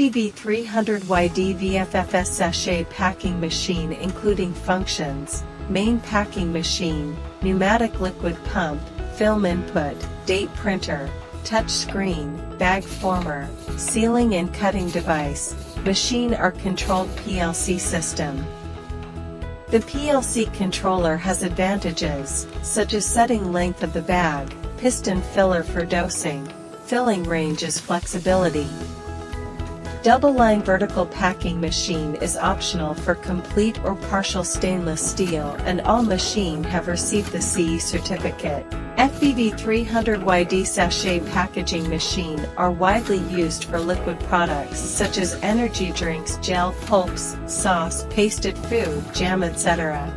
FBV-300YD VFFS sachet packing machine including functions: main packing machine, pneumatic liquid pump, film input, date printer, touch screen, bag former, sealing and cutting device, machine are controlled PLC system. The PLC controller has advantages, such as setting length of the bag, piston filler for dosing, filling range is flexibility. Double-line vertical packing machine is optional for complete or partial stainless steel, and all machine have received the CE certificate. FBV-300YD sachet packaging machine are widely used for liquid products such as energy drinks, gel, pulps, sauce, pasted food, jam, etc.